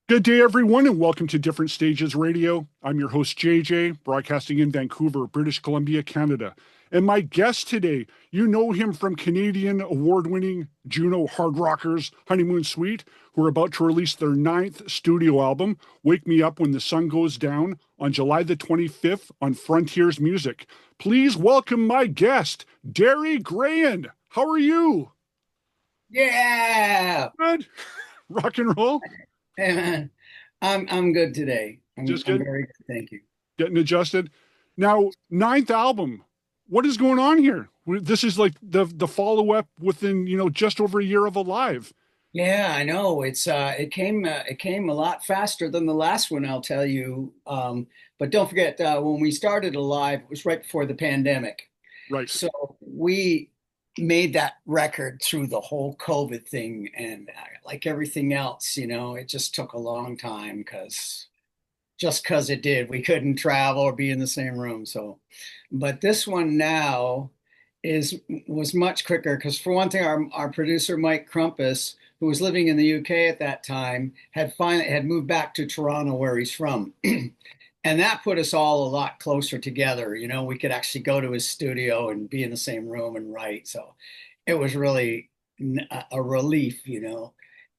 Good day, everyone, and welcome to Different Stages Radio. I'm your host, JJ, broadcasting in Vancouver, British Columbia, Canada. And my guest today, you know him from Canadian award winning Juno hard rockers Honeymoon Suite, who are about to release their ninth studio album, Wake Me Up When the Sun Goes Down, on July the 25th on Frontiers Music. Please welcome my guest, Derry Grehan. How are you? Yeah. Good. Rock and roll? Hey man, I'm good today. Just I'm good. very good, thank you. Getting adjusted. Now, ninth album. What is going on here? This is like the follow up within just over a year of Alive. Yeah, I know. It came a lot faster than the last one, I'll tell you. But don't forget when we started Alive, it was right before the pandemic. Right. So we made that record through the whole COVID thing, and like everything else, it just took a long time because it did. We couldn't travel or be in the same room. So, but this one now is was much quicker because for one thing, our producer Mike Krompass, who was living in the UK at that time, had moved back to Toronto where he's from. And that put us all a lot closer together. We could actually go to his studio and be in the same room and write. So it was really a relief.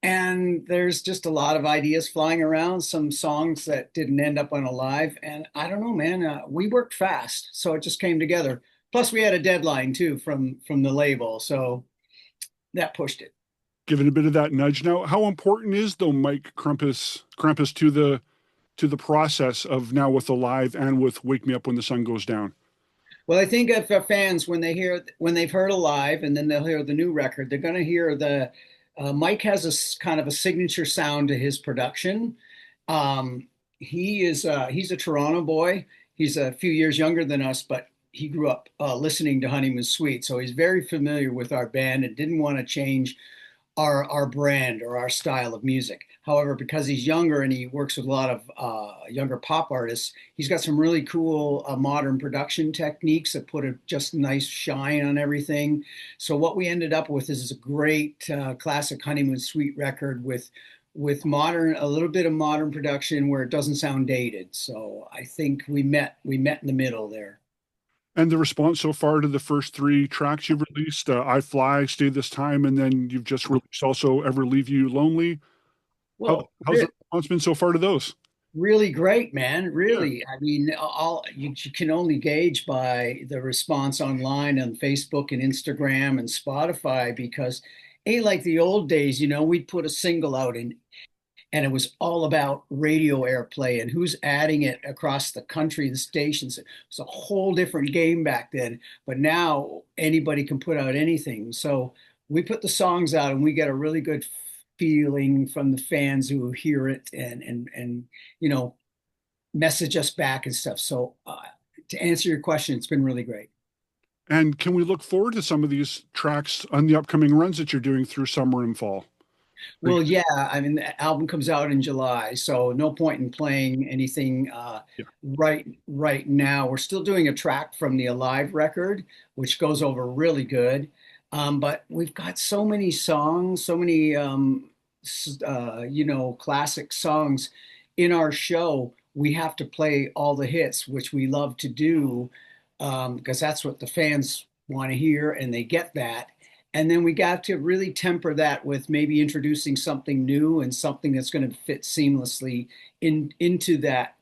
And there's just a lot of ideas flying around, some songs that didn't end up on a live. And I don't know, man, we worked fast, so it just came together. Plus, we had a deadline too from the label, so that pushed it. Giving a bit of that nudge now. How important is though Mike Krampus to the process of now with Alive and with Wake Me Up When the Sun Goes Down? Well, I think if fans, when they've heard Alive and then they'll hear the new record, they're going to hear the Mike has kind of a signature sound to his production. He's a Toronto boy. He's a few years younger than us, but he grew up listening to Honeymoon Suite, so he's very familiar with our band and didn't want to change our brand or our style of music. However, because he's younger and he works with a lot of younger pop artists, he's got some really cool modern production techniques that put a just nice shine on everything. So what we ended up with is a great classic Honeymoon Suite record with a little bit of modern production where it doesn't sound dated. So I think we met in the middle there. And the response so far to the first three tracks you've released, I Fly, Stay This Time, and then you've just released also Ever Leave You Lonely. How's the Well, response been so far to those? really great, man. Yeah. Really. I mean, all you can only gauge by the response online on Facebook and Instagram and Spotify because ain't like the old days, we'd put a single out and it was all about radio airplay and who's adding it across the country, the stations. It was a whole different game back then. But now anybody can put out anything. So we put the songs out and we get a really good feeling from the fans who hear it and you know message us back and stuff. So to answer your question, it's been really great. And can we look forward to some of these tracks on the upcoming runs that you're doing through summer and fall? Well, yeah, I mean, the album comes out in July, so no point in playing anything Yeah. right now. We're still doing a track from the Alive record, which goes over really good. But we've got so many songs, so many classic songs in our show. We have to play all the hits, which we love to do, because that's what the fans want to hear, and they get that. And then we got to really temper that with maybe introducing something new and something that's going to fit seamlessly into that,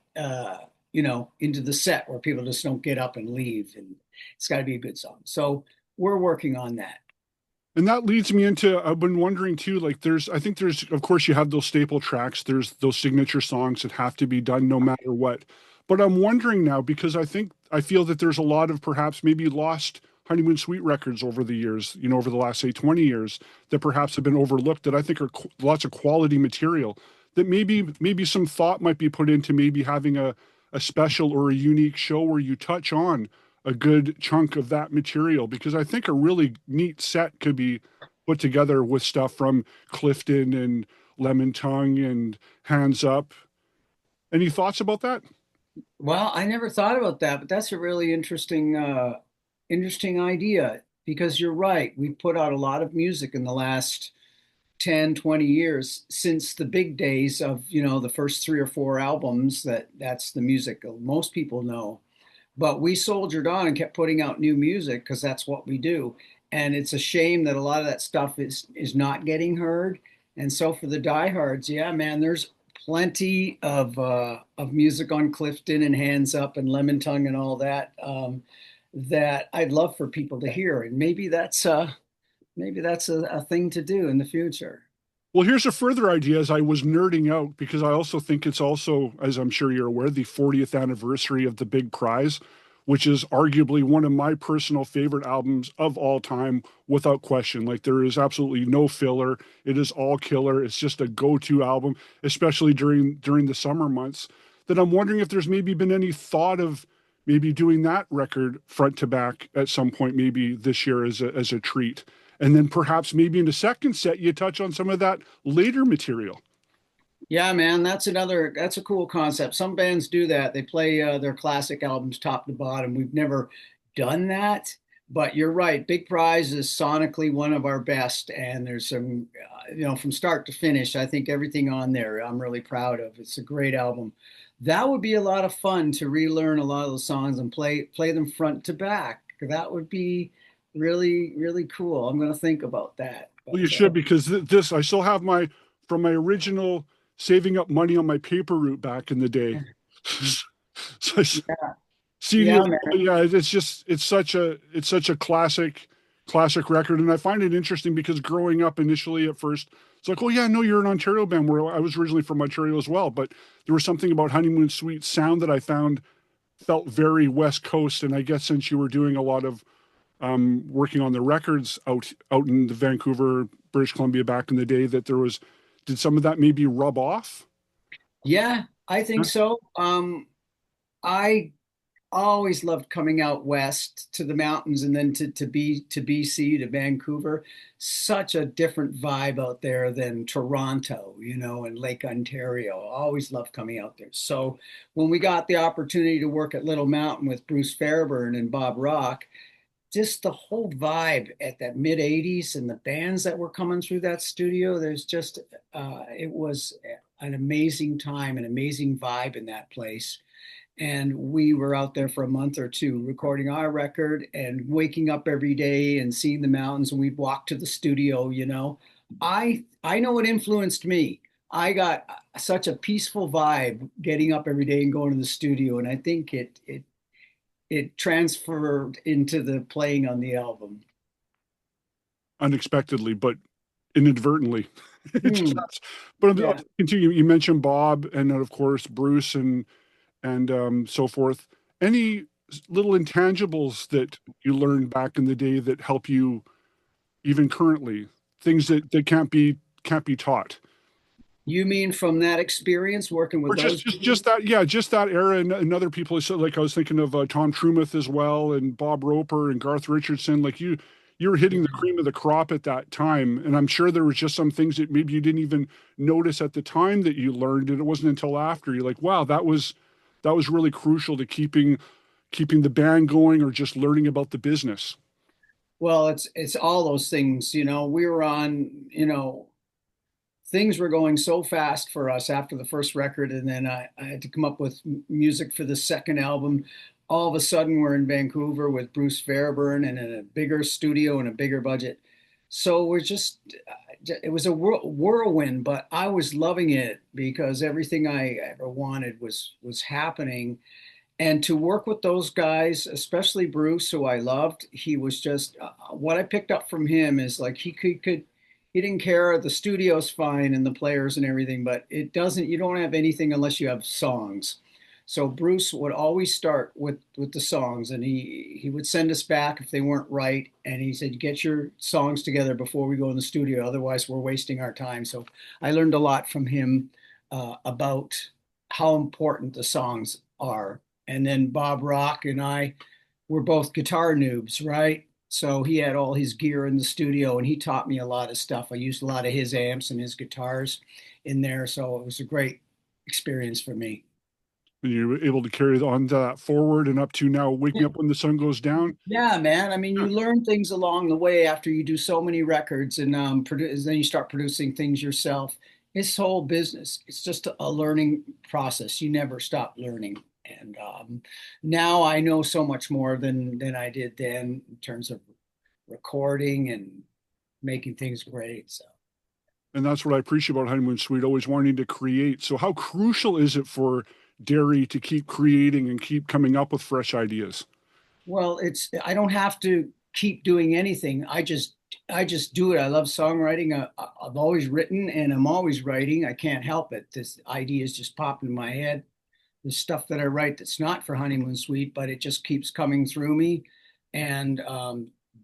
into the set where people just don't get up and leave. And it's got to be a good song. So we're working on that. And that leads me into I've been wondering too, like I think there's of course you have those staple tracks, there's those signature songs that have to be done no matter what. But I'm wondering now because I feel that there's a lot of perhaps maybe lost Honeymoon Suite records over the years, over the last say 20 years that perhaps have been overlooked that I think are lots of quality material that maybe some thought might be put into maybe having a special or a unique show where you touch on a good chunk of that material because I think a really neat set could be put together with stuff from Clifton and Lemon Tongue and Hands Up. Any thoughts about that? Well, I never thought about that, but that's a really interesting idea because you're right. We've put out a lot of music in the last 10, 20 years since the big days of, the first 3 or 4 albums. That's the music most people know. But we soldiered on and kept putting out new music because that's what we do. And it's a shame that a lot of that stuff is not getting heard. And so for the diehards, yeah, man, there's plenty of music on Clifton and Hands Up and Lemon Tongue and all that, that I'd love for people to hear. And maybe that's a thing to do in the future. Well, here's a further idea as I was nerding out because I also think it's also, as I'm sure you're aware, the 40th anniversary of The Big Prize, which is arguably one of my personal favorite albums of all time, without question. Like there is absolutely no filler. It is all killer. It's just a go-to album, especially during the summer months. That I'm wondering if there's maybe been any thought of maybe doing that record front to back at some point, maybe this year as a treat. And then perhaps maybe in the second set, you touch on some of that later material. Yeah, man, that's a cool concept. Some bands do that. They play their classic albums top to bottom. We've never done that, but you're right. Big Prize is sonically one of our best, and there's some, from start to finish, I think everything on there I'm really proud of. It's a great album. That would be a lot of fun to relearn a lot of those songs and play them front to back. That would be really, really cool. I'm going to think about that. Well, you But should because this I still have my from my original saving up money on my paper route back in the day. So yeah, CD, yeah, man. yeah, it's such a classic record, and I find it interesting because growing up initially at first, it's like, oh yeah, no, you're an Ontario band. Where I was originally from Ontario as well, but there was something about Honeymoon Suite sound that I found felt very West Coast, and I guess since you were doing a lot of working on the records out in the Vancouver, British Columbia back in the day, that did some of that maybe rub off? Yeah, I think Huh? so. I always loved coming out west to the mountains and then to BC, to Vancouver. Such a different vibe out there than Toronto, and Lake Ontario. Always loved coming out there. So when we got the opportunity to work at Little Mountain with Bruce Fairbairn and Bob Rock, just the whole vibe at that mid 80s and the bands that were coming through that studio, it was an amazing time, an amazing vibe in that place. And we were out there for a month or two recording our record and waking up every day and seeing the mountains. And we'd walk to the studio. I know it influenced me. I got such a peaceful vibe getting up every day and going to the studio. And I think it transferred into the playing on the album. Unexpectedly, but inadvertently. Hmm. But I'll Yeah. continue. You mentioned Bob, and then of course Bruce, and so forth. Any little intangibles that you learned back in the day that help you even currently? Things that can't be taught. You mean from that experience working Or with just those just just dudes? that, yeah, just that era, and other people. So like I was thinking of Tom Trumuth as well, and Bob Roper and Garth Richardson. Like you were hitting the cream of the crop at that time, and I'm sure there was just some things that maybe you didn't even notice at the time that you learned, and it wasn't until after you're like, wow, that was really crucial to keeping the band going or just learning about the business. Well, it's all those things, we were on, things were going so fast for us after the first record, and then I had to come up with music for the second album. All of a sudden, we're in Vancouver with Bruce Fairbairn and in a bigger studio and a bigger budget. So it was a whirlwind, but I was loving it because everything I ever wanted was happening. And to work with those guys, especially Bruce, who I loved, he was just what I picked up from him is like he didn't care. The studio's fine and the players and everything, but you don't have anything unless you have songs. So Bruce would always start with the songs, and he would send us back if they weren't right, and he said, "Get your songs together before we go in the studio, otherwise we're wasting our time." So I learned a lot from him about how important the songs are. And then Bob Rock and I were both guitar noobs, right? So he had all his gear in the studio and he taught me a lot of stuff. I used a lot of his amps and his guitars in there. So it was a great experience for me. And you were able to carry on that forward and up to now, Wake Me Up When the Sun Goes Down. Yeah, man. I mean, Yeah. you learn things along the way after you do so many records and then you start producing things yourself. This whole business, it's just a learning process. You never stop learning. And now I know so much more than I did then in terms of recording and making things great. So And that's what I appreciate about Honeymoon Suite, always wanting to create. So, how crucial is it for Derry to keep creating and keep coming up with fresh ideas? well, it's I don't have to keep doing anything. I just do it. I love songwriting. I've always written and I'm always writing. I can't help it. This ideas just pop in my head. The stuff that I write that's not for Honeymoon Suite, but it just keeps coming through me, and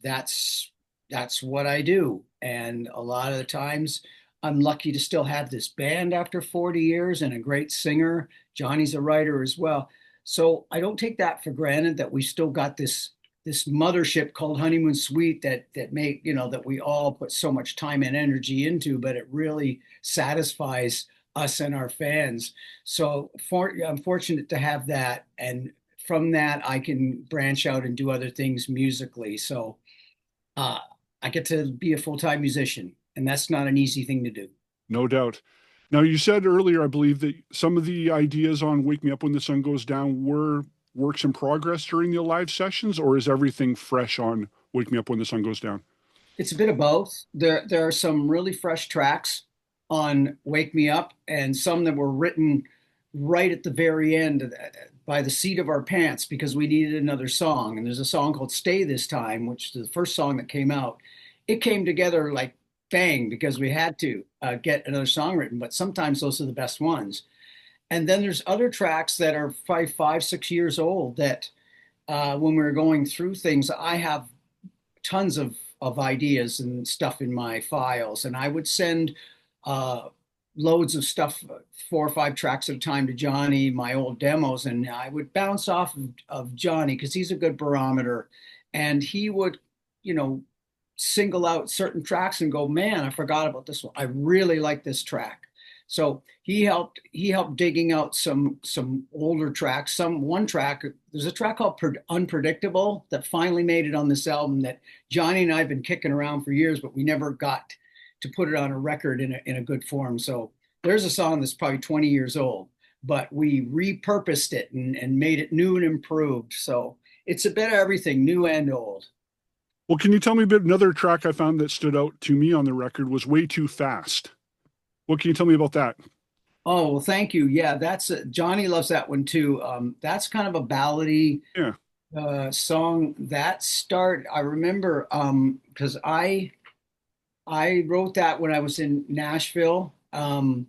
that's that's what I do. And a lot of the times, I'm lucky to still have this band after 40 years and a great singer. Johnny's a writer as well. So I don't take that for granted that we still got this mothership called Honeymoon Suite that make that we all put so much time and energy into, but it really satisfies us and our fans. So I'm fortunate to have that, and from that I can branch out and do other things musically. So uh, I get to be a full-time musician, and that's not an easy thing to do. No doubt. Now, you said earlier, I believe, that some of the ideas on Wake Me Up When the Sun Goes Down were works in progress during the live sessions, or is everything fresh on Wake Me Up When the Sun Goes Down? It's a bit of both. There are some really fresh tracks on Wake Me Up, and some that were written right at the very end by the seat of our pants because we needed another song. And there's a song called Stay This Time, which is the first song that came out. It came together like bang because we had to get another song written, but sometimes those are the best ones. And then there's other tracks that are 5, 6 years old that when we were going through things, I have tons of ideas and stuff in my files, and I would send uh, loads of stuff, 4 or 5 tracks at a time to Johnny, my old demos, and I would bounce off of Johnny because he's a good barometer, and he would, you know, single out certain tracks and go, man, I forgot about this one. I really like this track. So he helped digging out some older tracks. Some one track, there's a track called Unpredictable that finally made it on this album that Johnny and I have been kicking around for years, but we never got to put it on a record in a good form. So there's a song that's probably 20 years old, but we repurposed it and made it new and improved. So it's a bit of everything, new and old. Well, can you tell me a bit? Another track I found that stood out to me on the record was Way Too Fast. What can you tell me about that? Oh, well, thank you. Yeah, that's Johnny loves that one too. That's kind of a ballady Yeah. song. I remember because I wrote that when I was in Nashville, and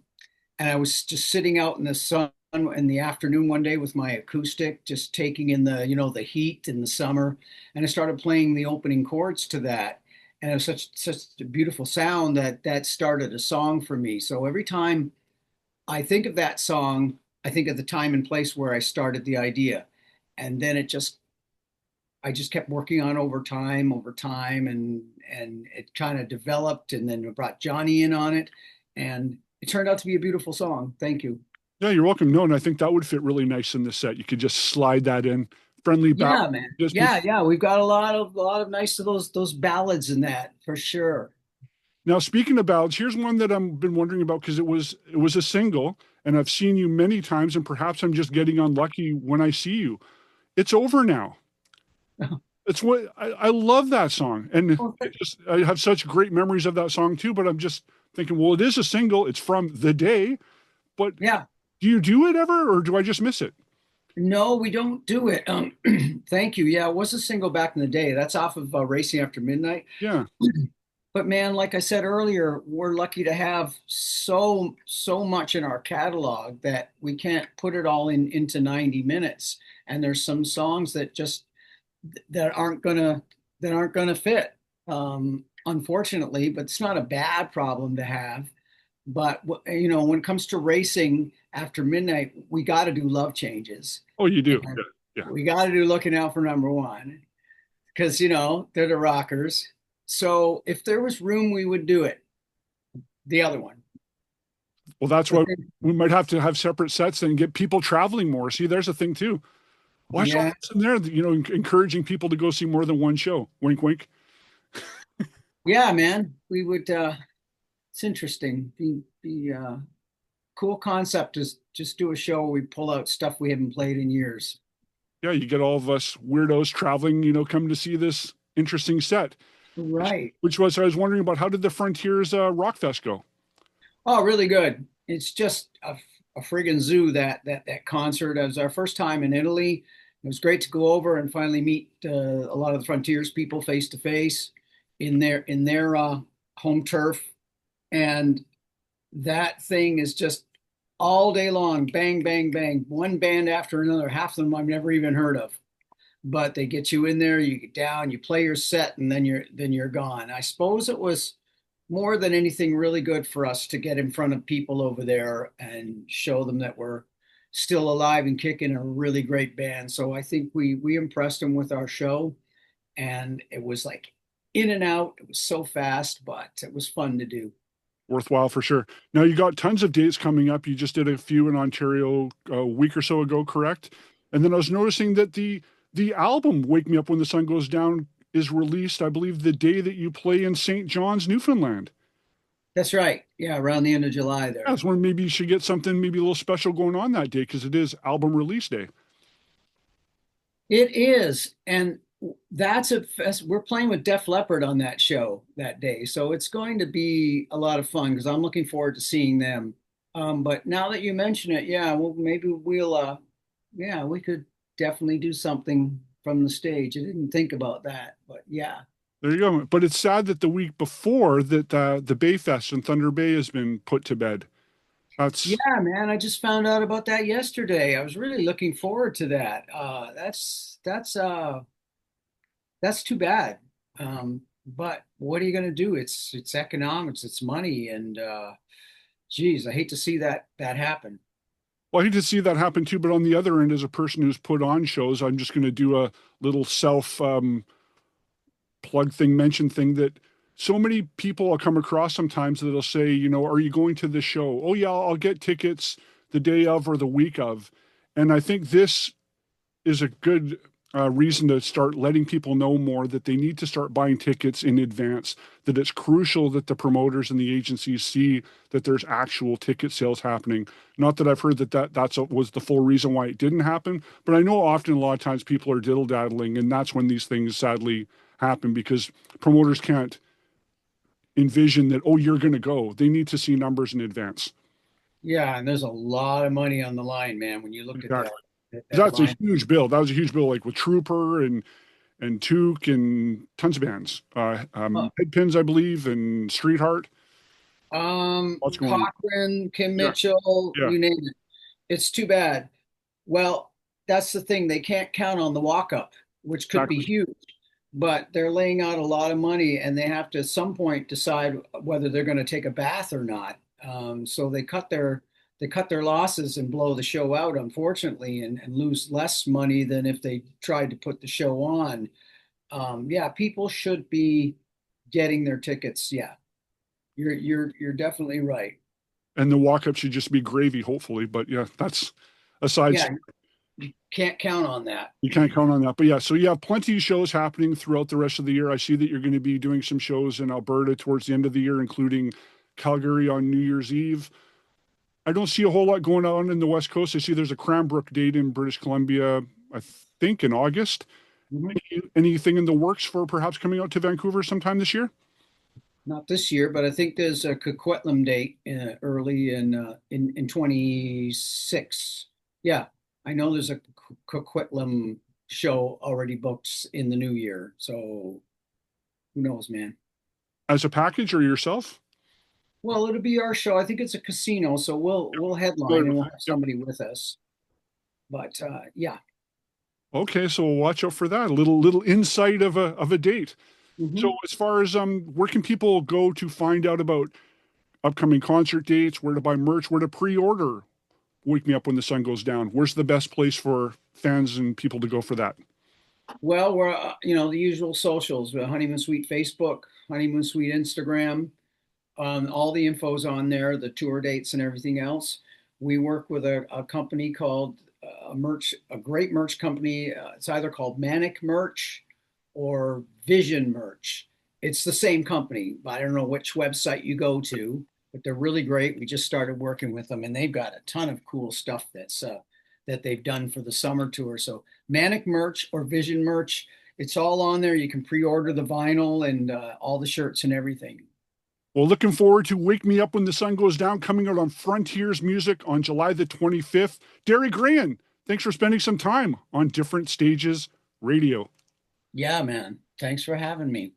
I was just sitting out in the sun in the afternoon one day with my acoustic, just taking in the heat in the summer, and I started playing the opening chords to that, and it was such a beautiful sound that started a song for me. So every time I think of that song, I think of the time and place where I started the idea, and then I just kept working on over time, and it kind of developed, and then we brought Johnny in on it, and it turned out to be a beautiful song. Thank you. Yeah, you're welcome. No, and I think that would fit really nice in the set. You could just slide that in. Friendly ballad. Yeah, man. Just be Yeah. We've got a lot of nice of those ballads in that for sure. Now, speaking of ballads, here's one that I've been wondering about because it was a single, and I've seen you many times, and perhaps I'm just getting unlucky when I see you. It's Over Now. It's what I love that song, and Oh, I have such great memories of that song too. But I'm just thinking, well, it is a single. It's from the day, but yeah. do you do it ever, or do I just miss it? No, we don't do it. Thank you. Yeah, it was a single back in the day. That's off of Racing After Midnight. Yeah. But man, like I said earlier, we're lucky to have so much in our catalog that we can't put it all into 90 minutes. And there's some songs that just that aren't gonna that aren't gonna fit, unfortunately. But it's not a bad problem to have. But when it comes to Racing After Midnight, we got to do Love Changes, Oh, you do. and Yeah. Yeah. we got to do Looking Out for Number One because they're the rockers. So if there was room, we would do it. The other one. Well, that's But why then, we might have to have separate sets and get people traveling more. See, there's a thing too. Watch all yeah, this in there, encouraging people to go see more than one show. Wink, wink. yeah, man, we would. It's interesting. The cool concept is just do a show where we pull out stuff we haven't played in years. Yeah, you get all of us weirdos traveling, come to see this interesting set. Which, Right. which was, I was wondering about how did the Frontiers Rock Fest go? Oh, really good. It's just a friggin' zoo that concert. It was our first time in Italy. It was great to go over and finally meet a lot of the Frontiers people face to face in their home turf. And that thing is just all day long, bang, bang, bang, one band after another. Half of them I've never even heard of. But they get you in there, you get down, you play your set, and then you're gone. I suppose it was more than anything really good for us to get in front of people over there and show them that we're still alive and kicking, a really great band. So I think we impressed them with our show, and it was like in and out. It was so fast, but it was fun to do. Worthwhile for sure. Now you got tons of dates coming up. You just did a few in Ontario a week or so ago, correct? And then I was noticing that the album "Wake Me Up When the Sun Goes Down" is released, I believe, the day that you play in St. John's, Newfoundland. That's right. Yeah, around the end of July Yeah, there. that's when maybe you should get something maybe a little special going on that day because it is album release day. It is, and that's a fest. We're playing with Def Leppard on that show that day, so it's going to be a lot of fun because I'm looking forward to seeing them. But now that you mention it, yeah, well, maybe yeah, we could definitely do something from the stage. I didn't think about that, but yeah, There you go. But it's sad that the week before that the Bay Fest in Thunder Bay has been put to bed. yeah, That's man, I just found out about that yesterday. I was really looking forward to that. That's too bad. But what are you going to do? It's economics, it's money, and geez, I hate to see that happen. well, I hate to see that happen too. But on the other end, as a person who's put on shows, I'm just going to do a little self plug thing, mention thing that so many people I'll come across sometimes that'll say, are you going to this show? Oh yeah, I'll get tickets the day of or the week of. And I think this is a good reason to start letting people know more that they need to start buying tickets in advance, that it's crucial that the promoters and the agencies see that there's actual ticket sales happening. Not that I've heard that was the full reason why it didn't happen, but I know often a lot of times people are diddle daddling, and that's when these things sadly happen because promoters can't envision that, oh, you're going to go. They need to see numbers in advance. Yeah, and there's a lot of money on the line, man, when you look at that Exactly. that That's a line. huge bill. That was a huge bill, like with Trooper and Took and tons of bands. Huh. Headpins, I believe, and Street Heart. What's going on? Cochran, Kim Yeah, Mitchell, yeah, you name it. It's too bad. Well, that's the thing. They can't count on the walk up, which could be exactly. huge, but they're laying out a lot of money and they have to at some point decide whether they're going to take a bath or not. So they cut their losses and blow the show out, unfortunately, and lose less money than if they tried to put the show on. Yeah, people should be getting their tickets. Yeah, you're definitely right. And the walk up should just be gravy, hopefully. But yeah, that's aside. Yeah, you can't count on that. You can't count on that. But yeah, so you have plenty of shows happening throughout the rest of the year. I see that you're going to be doing some shows in Alberta towards the end of the year, including Calgary on New Year's Eve. I don't see a whole lot going on in the West Coast. I see there's a Cranbrook date in British Columbia, I think in August. Mhm. Anything in the works for perhaps coming out to Vancouver sometime this year? Not this year, but I think there's a Coquitlam date early in 26. Yeah, I know there's a Coquitlam show already booked in the new year. So who knows, man? As a package or yourself? Well, it'll be our show. I think it's a casino, so we'll headline Yep. and we'll have somebody with us. But yeah. Okay, so we'll watch out for that. A little insight of a date. So Mhm. as far as where can people go to find out about upcoming concert dates, where to buy merch, where to pre-order Wake Me Up When the Sun Goes Down? Where's the best place for fans and people to go for that? Well, we're the usual socials, Honeymoon Suite Facebook, Honeymoon Suite Instagram. All the info's on there, the tour dates and everything else. We work with a company called a great merch company. It's either called Manic Merch or Vision Merch. It's the same company, but I don't know which website you go to, but they're really great. We just started working with them, and they've got a ton of cool stuff that they've done for the summer tour. So Manic Merch or Vision Merch, it's all on there. You can pre-order the vinyl and all the shirts and everything. Well, looking forward to Wake Me Up When the Sun Goes Down coming out on Frontiers Music on July the 25th. Derry Grehan, thanks for spending some time on Different Stages Radio. Yeah, man. Thanks for having me.